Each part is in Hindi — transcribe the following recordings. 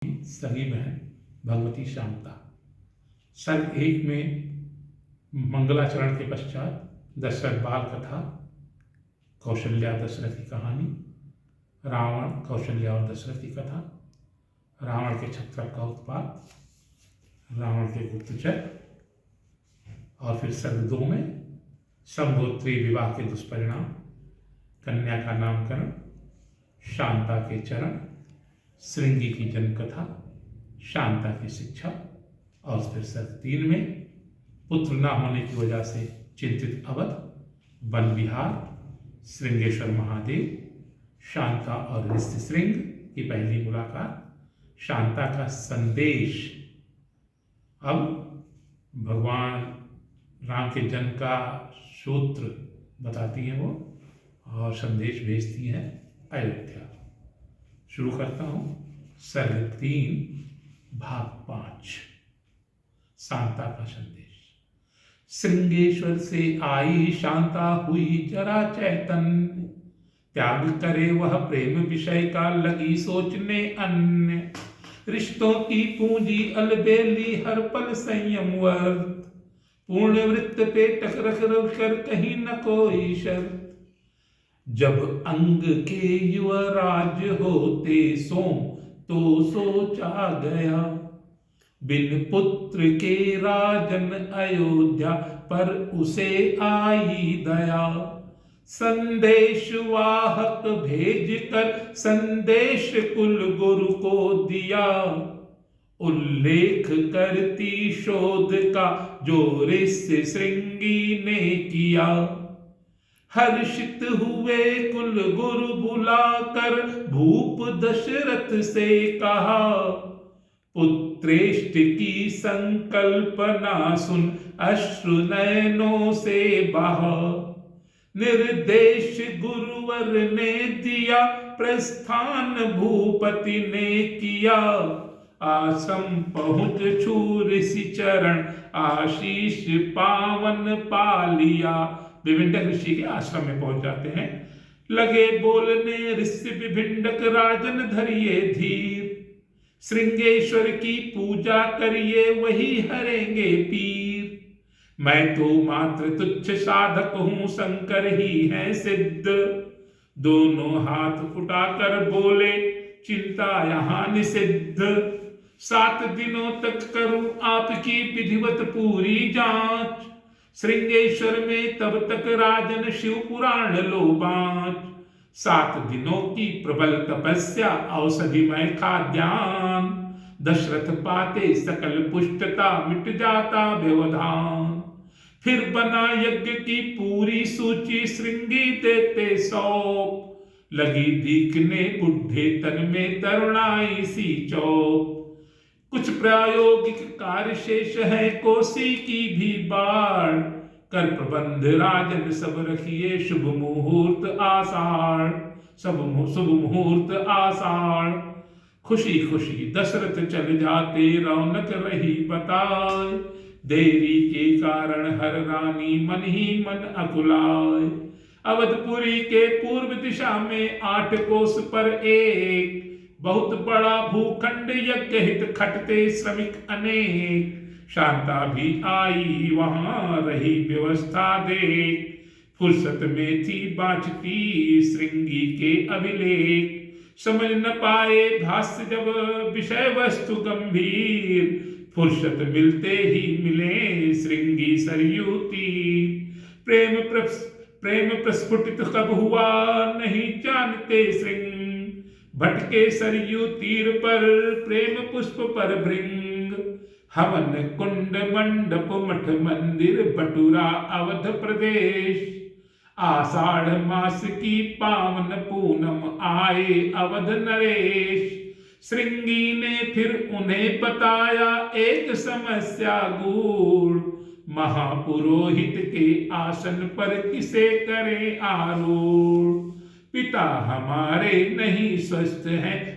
सगी बहन भगवती शांता। सर्ग 1 में मंगलाचरण के पश्चात दशरथ बाल कथा, कौशल्या दशरथ की कहानी, रावण, कौशल्या और दशरथ की कथा, रावण के छत्रक का उत्पात, रावण के गुप्तचर, और फिर सर्ग 2 में समगोत्रीय विवाह के दुष्परिणाम, कन्या का नामकरण, शांता के चरण, श्रृंगी की जन्म कथा, शांता की शिक्षा, और फिर सर्ग 3 में पुत्र न होने की वजह से चिंतित अवध, वन विहार, श्रृंगेश्वर महादेव, शांता और ऋषिशृंग की पहली मुलाकात, शांता का संदेश। अब भगवान राम के जन्म का सूत्र बताती हैं वो, और संदेश भेजती हैं अयोध्या। शुरू करता हूं सर्ग 3 भाग 5। शांता का संदेश। श्रृंगेश्वर से आई शांता हुई जरा चैतन्य, त्याग करे वह प्रेम विषय का लगी सोचने अन्य। रिश्तों की पूंजी अलबेली हर पल संयम वर्त, पूर्ण वृत्त पे टक रख कर कहीं न कोई शर्त। जब अंग के युवराज होते सो तो सोचा गया, बिन पुत्र के राजन अयोध्या पर उसे आई दया। संदेश वाहक भेज कर संदेश कुल गुरु को दिया, उल्लेख करती शोध का जो ऋषिशृंगी ने किया। हर्षित हुए कुल गुरु बुलाकर भूप दशरथ से कहा, पुत्रेष्ट की संकल्पना सुन अश्रु नयनों से बहा। निर्देश गुरुवर ने दिया प्रस्थान भूपति ने किया, आश्रम पहुंच छू ऋषि चरण आशीष पावन पालिया। विभिंडक ऋषि के आश्रम में पहुंच जाते हैं। लगे बोलने ऋषि विभिंडक राजन धरिए धीर, श्रृंगेश्वर की पूजा करिए वही हरेंगे पीर। मैं तो मात्र तुच्छ साधक हूं शंकर ही है सिद्ध, दोनों हाथ उठाकर बोले चिंता यहां निषिद्ध। 7 दिनों तक करूं आपकी विधिवत पूरी जांच, श्रृंगेश्वर में तब तक राजन शिव पुराण लो बाँच। 7 दिनों की प्रबल तपस्या औषधिमय खाद्यान, दशरथ पाते सकल पुष्टता मिट जाता व्यवधान। फिर बना यज्ञ की पूरी सूची श्रृंगी देते सौंप, लगी दिखने बुढ़े तन में तरुणाई सी चौप। कुछ प्रायोगिक कार्य शेष है कोसी की भी बाढ़, कर प्रबंध राजन सब रखिए शुभ मुहूर्त आषाढ़। शुभ मुहूर्त आषाढ़। खुशी खुशी दशरथ चल जाते रौनक रही बताए, देरी के कारण हर रानी मन ही मन अकुलाए। अवधपुरी के पूर्व दिशा में 8 कोस पर एक, बहुत बड़ा भूखंड यज्ञ हित खटते श्रमिक अनेक। शांता भी आई वहां रही व्यवस्था देख, फुर्सत में थी बाँचती श्रृंगी के अभिलेख। समझ न पाए भाष्य जब विषय वस्तु गंभीर, फुर्सत मिलते ही मिले श्रृंगी सरयू तीर। प्रेम प्रस्फुटित कब हुआ नहीं जानते श्रृंग, भटके सरयू तीर पर प्रेम पुष्प पर भृंग। हवन कुंड मंडप मठ मंदिर बटुरा अवध प्रदेश, आषाढ़ मास की पावन पूनम आए अवध नरेश। श्रृंगी ने फिर उन्हें बताया एक समस्या गूढ़, महापुरोहित के आसन पर किसे करें आरूढ़। पिता हमारे नहीं स्वस्थ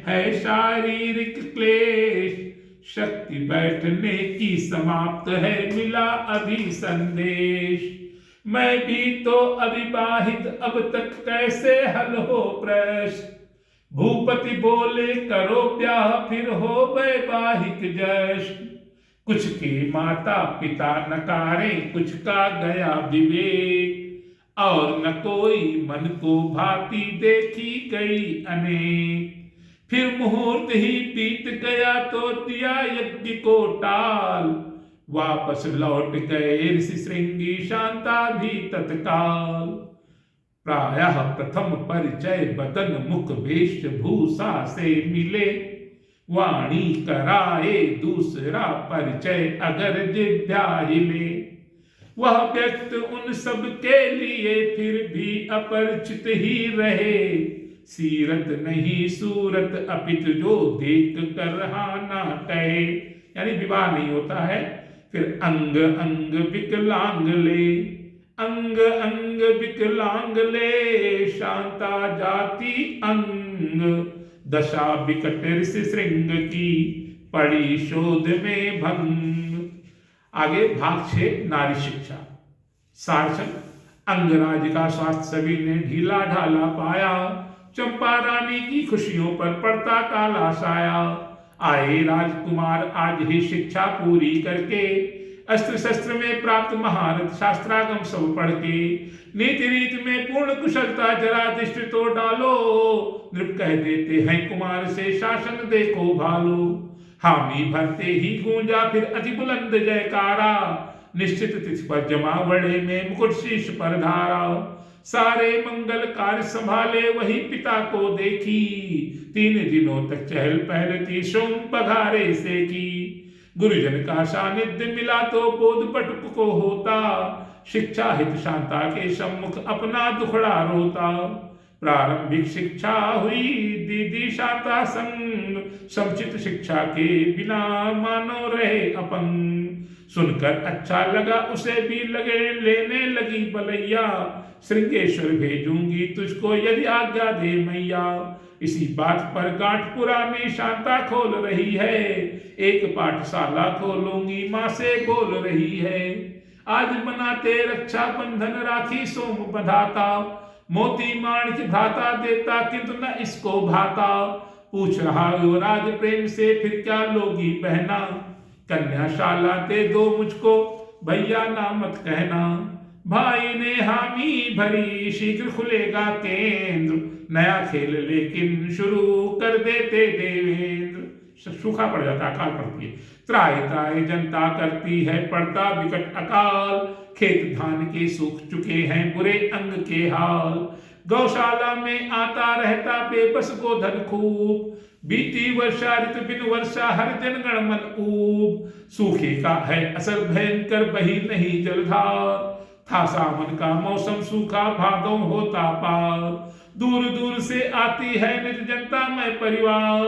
है शारीरिक क्लेश, शक्ति बैठने की समाप्त है मिला अभी संदेश। मैं भी तो अविवाहित अब तक कैसे हल हो प्रश्न, भूपति बोले करो ब्याह फिर हो वैवाहिक जश्न। कुछ के माता पिता नकारे कुछ का गया विवेक, और न कोई मन को भांति देखी गई अनेक। फिर मुहूर्त ही बीत गया तो दिया यज्ञ को टाल, वापस लौट गए ऋषि श्रृंगी शांता भी तत्काल। प्रायः प्रथम परिचय बदन मुख वेशभूषा से मिले, वाणी कराए दूसरा परिचय अगर जिह्वा हिले। वह व्यक्त उन सब के लिए फिर भी अपरिचित ही रहे, सीरत नहीं सूरत अपित जो देख कर हाँ ना कहे, यानी विवाह नहीं होता है। फिर अंग अंग विकलांग ले, अंग अंग विकलांग ले, शांता जाति अंग। दशा विकट ऋषि श्रृंग की पड़ी शोध में भंग। आगे भाग 6 नारी शिक्षा। सारचन अंगराज का स्वास्थ्य सभी ने ढीला ढाला पाया, चंपा रानी की खुशियों पर पड़ता काला साया। आए राजकुमार आज ही शिक्षा पूरी करके, अस्त्र शस्त्र में प्राप्त महारथ शास्त्रागम सब पढ़ के। नीति रीत में पूर्ण कुशलता जरा दृष्टि तो डालो, नृप कह देते हैं कुमार से शासन देखो भालो। हामी भरते ही गूंजा फिर अति बुलंद जयकारा, निश्चित तिथि पर जमावड़े में मुकुट शीश पर धारा। सारे मंगल कार्य संभाले वही पिता को देखी, 3 दिनों तक चहल पहल थी सोम पघारे से की। गुरुजन का सानिध्य मिला तो बोध पटुक को होता, शिक्षा हित शांता के सम्मुख अपना दुखड़ा रोता। प्रारंभिक शिक्षा हुई दीदी शांता संग, समुचित शिक्षा के बिना मानो रहे अपंग। सुनकर अच्छा लगा उसे भी लगे लेने लगी बलैया, श्रृंगेश्वर भेजूंगी तुझको यदि आज्ञा दे मैया। इसी बात पर गांठ पुरानी शांता खोल रही है, एक पाठशाला खोलूंगी माँ से बोल रही है। आज मनाते रक्षा बंधन राखी सोम बंधाता, मोती माणिक भाता देता किंतु न इसको भाता। पूछ रहा युवराज प्रेम से फिर क्या लोगी बहना, कन्याशाला दे दो मुझको भैया ना मत कहना। भाई ने हामी भरी शीघ्र खुलेगा केंद्र, नया खेल लेकिन शुरू कर देते देवेंद्र। सूखा पड़ जाता, अकाल पड़ती है। त्राय त्राय जनता करती है पड़ता विकट अकाल, खेत धान के सूख चुके हैं बुरे अंग के हाल। गौशाला में आता रहता बेबस गोधन खूब, बीती वर्षा ऋतु बिन वर्षा हर जन गण मन ऊब। सूखे का है असर भयंकर बही नहीं जलधार, था सावन का मौसम सूखा भादों होता पार। दूर दूर से आती है निज जनता में परिवार,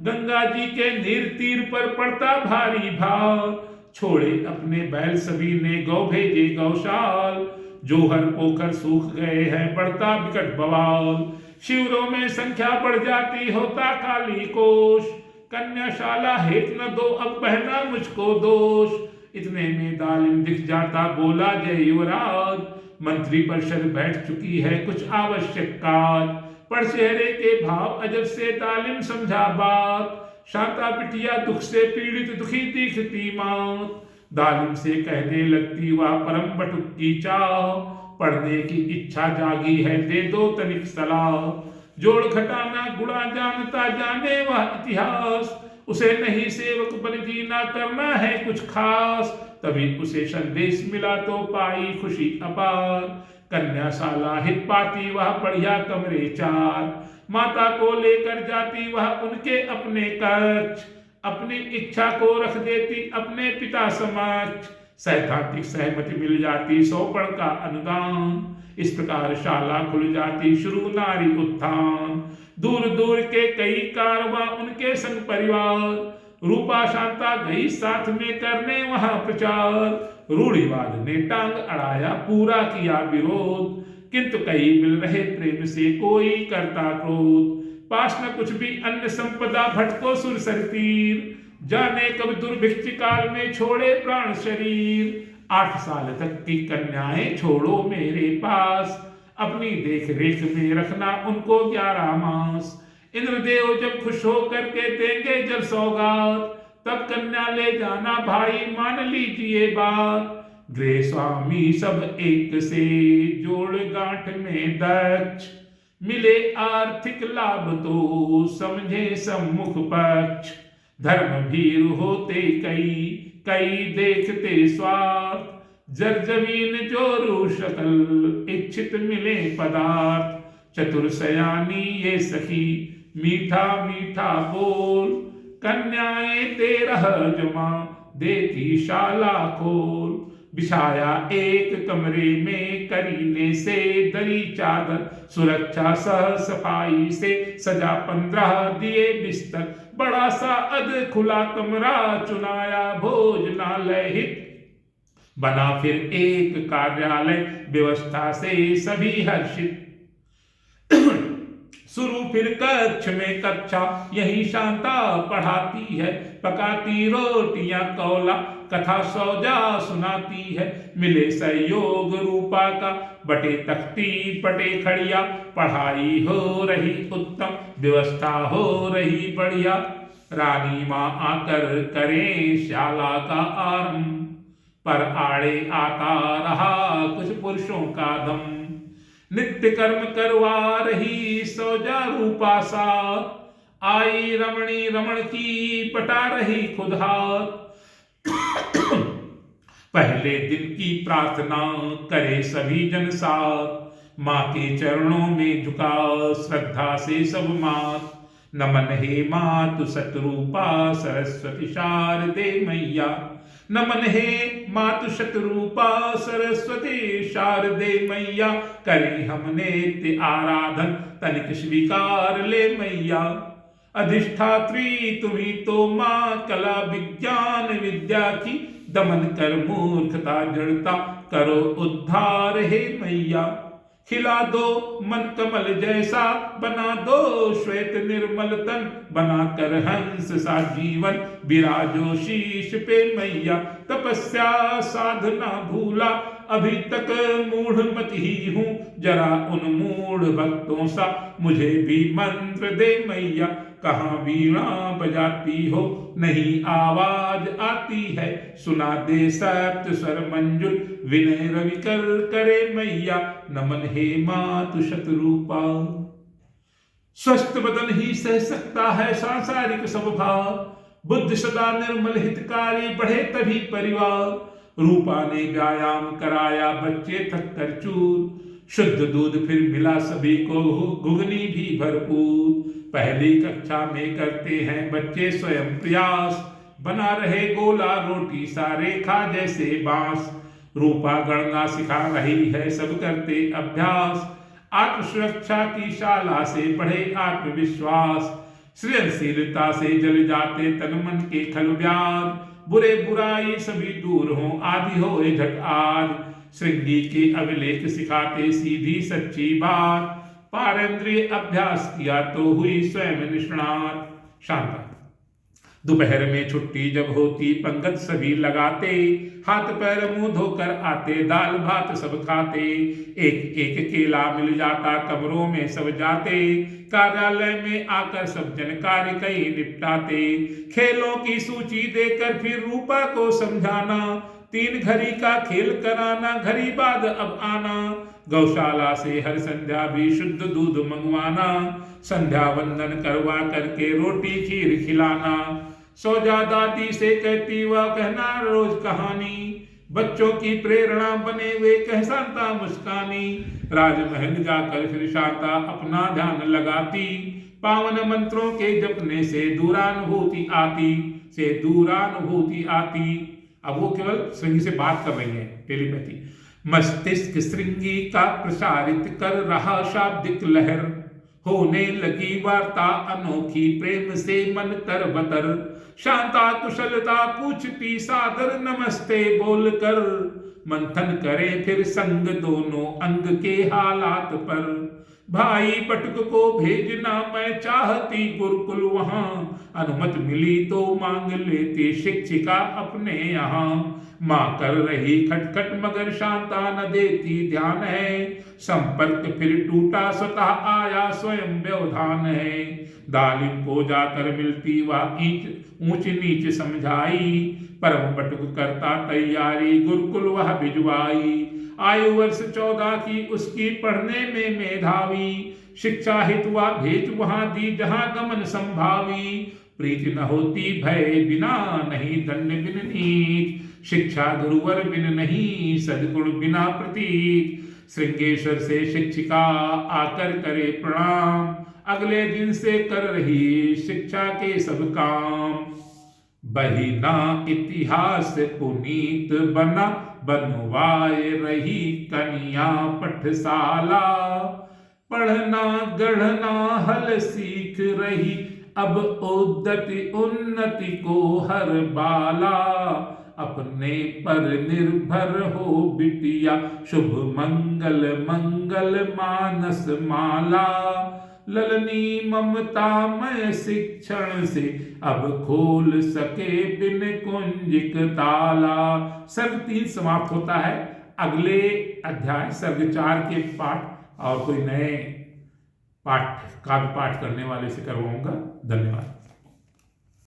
गंगा जी के नीर तीर पर पड़ता भारी भार। छोड़े अपने बैल सभी ने गौ भेजे गौशाल, जोहर पोखर सूख गए हैं बढ़ता विकट बवाल। शिविरों में संख्या बढ़ जाती होता काली कोश, कन्याशाला हेत न दो अब बहना मुझको दोष। इतने में दालिम दिख जाता बोला जय युवराज, मंत्री परिषद बैठ चुकी है कुछ आवश्यक काज। पर चेहरे के भाव अजब से दालिम समझा बात, शांता बिटिया दुख से पीड़ित दुखी दिखती मात। दालिम से कहने लगती वह परम बटुक की चाह, पढ़ने की इच्छा जागी है दे दो तनिक सलाह। जोड़ घटाना गुणा जानता जाने वह इतिहास, उसे नहीं सेवक बन जीना करना है कुछ खास। तभी उसे संदेश मिला तो पाई खुशी अपार, कन्याशाला हित पाती वह बढ़िया कमरे 4। माता को लेकर जाती वह उनके अपने कक्ष, अपनी इच्छा को रख देती अपने पिता समक्ष। सैद्धांतिक सहमति मिल जाती 100 पढ़ का अनुदान, इस प्रकार शाला खुल जाती शुरू नारी उत्थान। दूर दूर के कई कारवां उनके संग परिवार, रूपा शांता गई साथ में करने वहां प्रचार। रूढ़िवाद ने टांग अड़ाया पूरा किया विरोध, किंतु कई मिल रहे प्रेम से कोई करता क्रोध। पास न कुछ भी अन्य संपदा भटको सुरसर तीर, जाने कब दुर्भिक्ष काल में छोड़े प्राण शरीर। 8 साल तक की कन्याएं छोड़ो मेरे पास, अपनी देख रेख में रखना उनको 11 मास। इंद्रदेव जब खुश होकर के देंगे जल सौगात, तब कन्या ले जाना भाई मान लीजिए बात। गृह स्वामी सब एक से जोड़ गांठ में दक्ष, मिले आर्थिक लाभ तो समझे सम्मुख पक्ष। धर्म भीर होते कई कई देखते स्वार्थ, जर जमीन जोरू शकल इच्छित मिले पदार्थ। चतुर सयानी ये सखी मीठा मीठा बोल, कन्याएं 13 जमा देती शाला खोल। बिछाया एक कमरे में करीने से दरी चादर, सुरक्षा सह सफाई से सजा 15 दिए बिस्तर। बड़ा सा अध खुला कमरा चुनाया भोजनालय हित, बना फिर एक कार्यालय व्यवस्था से सभी हर्षित। शुरू फिर कक्ष में कक्षा, यही शांता पढ़ाती है। पकाती रोटियां कौला, कथा सौजा सुनाती है। मिले सहयोग रूपा का, बटे तख्ती पटे खड़िया। पढ़ाई हो रही उत्तम, व्यवस्था हो रही बढ़िया। रानी माँ आकर करें शाला का आरंभ, पर आड़े आता रहा कुछ पुरुषों का दम। नित्य कर्म करवा रही सौजा रूपा साथ, आई रमणी रमण की पटा रही खुद हाथ। पहले दिन की प्रार्थना करे सभी जन साथ, माँ के चरणों में झुका श्रद्धा से सब मात। नमन हे मातु सतरूपा सरस्वती शारदे मैया, नमन हे मातु शतरूपा सरस्वती शारदे मैया। करें हम नित्य आराधन तनिक स्वीकार ले मैया। अधिष्ठात्री तुम्ही तो माँ, कला विज्ञान विद्या की। दमन कर मूर्खता जड़ता, करो उद्धार हे मैया। खिला दो मन कमल जैसा, बना दो श्वेत निर्मल तन। बना कर हंस सा जीवन, विराजो शीश पे मैया। तपस्या साधना भूला, अभी तक मूढ़मति ही हूँ। जरा उन मूढ़ भक्तों सा मुझे भी मंत्र दे मैया। कहाँ वीणा बजाती हो, नहीं आवाज आती है। सुना दे सप्त स्वर मंजुल, विनय रवि कर करे मैया। नमन हे मातु शतरूपा। स्वस्थ बदन ही सह सकता है सांसारिक सब भाव। बुद्धि सदा निर्मल हितकारी, बढ़े तभी परिवार। रूपा ने व्यायाम कराया, बच्चे थक कर चूर। शुद्ध दूध फिर मिला सभी को, घुगनी भी भरपूर। पहली कक्षा में करते हैं बच्चे स्वयं प्रयास, बना रहे गोला रोटी सा रेखा जैसे बांस। रूपा गणना सिखा रही है, सब करते अभ्यास। आत्म सुरक्षा की शाला से बढ़े आत्मविश्वास। सृजनशीलता से जल जाते तन मन के खल व्याध। बुरे बुराई सभी दूर हो, आदि हो झट आज। श्रृंगी के अभिलेख सिखाते सीधी सच्ची बात। पारेंद्रिय अभ्यास किया तो हुई स्वयं निष्णात। शांता। दोपहर में छुट्टी जब होती, पंगत सभी लगाते। हाथ पैर मुंह धोकर आते, दाल भात सब खाते। एक एक केला मिल जाता, कमरों में सब जाते। कार्यालय में आकर सब जन कार्य कई निपटाते। खेलों की सूची देकर फिर रूपा को समझाना। 3 घड़ी का खेल कराना, घड़ी बाद अब आना। गौशाला से हर संध्या भी शुद्ध दूध मंगवाना। संध्या वंदन करवा करके रोटी खीर खिलाना। सौजा दादी से कहती वह कहना रोज कहानी। बच्चों की प्रेरणा बने वे कह शांता मुस्कानी। राजमहल जाकर फिर शांता अपना ध्यान लगाती। पावन मंत्रों के जपने से दूरानुभूति आती। अब वो केवल श्रृंगी से बात कर रही है, टेलीपैथी। मस्तिष्क श्रृंगी का प्रसारित कर रहा शाब्दिक लहर। होने लगी वार्ता अनोखी, प्रेम से मन तरबतर। शांता कुशलता पूछती सादर नमस्ते बोलकर। मंथन करे फिर संग दोनों अंग के हालात पर। भाई पटक को भेजना मैं चाहती गुरुकुल वहां। अनुमति मिली तो मांग लेती शिक्षिका अपने यहाँ। माँ कर रही खटखट मगर शांता न देती ध्यान है। संपर्क फिर टूटा, स्वतः आया स्वयं व्यवधान है। दालिम को जाकर मिलती वह ऊंच नीच समझाई, परम बटुक करता तैयारी गुरुकुल वह भिजवाई। आयु वर्ष 14 की उसकी पढ़ने में मेधावी, शिक्षा हित वह भेज वहां दी जहां गमन संभावी। प्रीति न होती भय बिना नहीं दंड बिन नीच, शिक्षा गुरुवर बिन नहीं सद्गुण बिना प्रतीक। श्रृंगेश्वर से शिक्षिका आकर करे प्रणाम, अगले दिन से कर रही शिक्षा के सब काम। बहिना इतिहास पुनीत बना, बनवाए रही कन्या पठशाला। पढ़ना गढ़ना हल सीख रही, अब उन्नति को हर बाला। अपने पर निर्भर हो बिटिया, शुभ मंगल मंगल मानस माला। ललनी ममतामय शिक्षण से अब खोल सके बिन कुंजिक ताला। सर्ग 3 समाप्त होता है। अगले अध्याय सर्ग 4 के पाठ और कोई नए पाठ काव्य पाठ करने वाले से करवाऊंगा। धन्यवाद।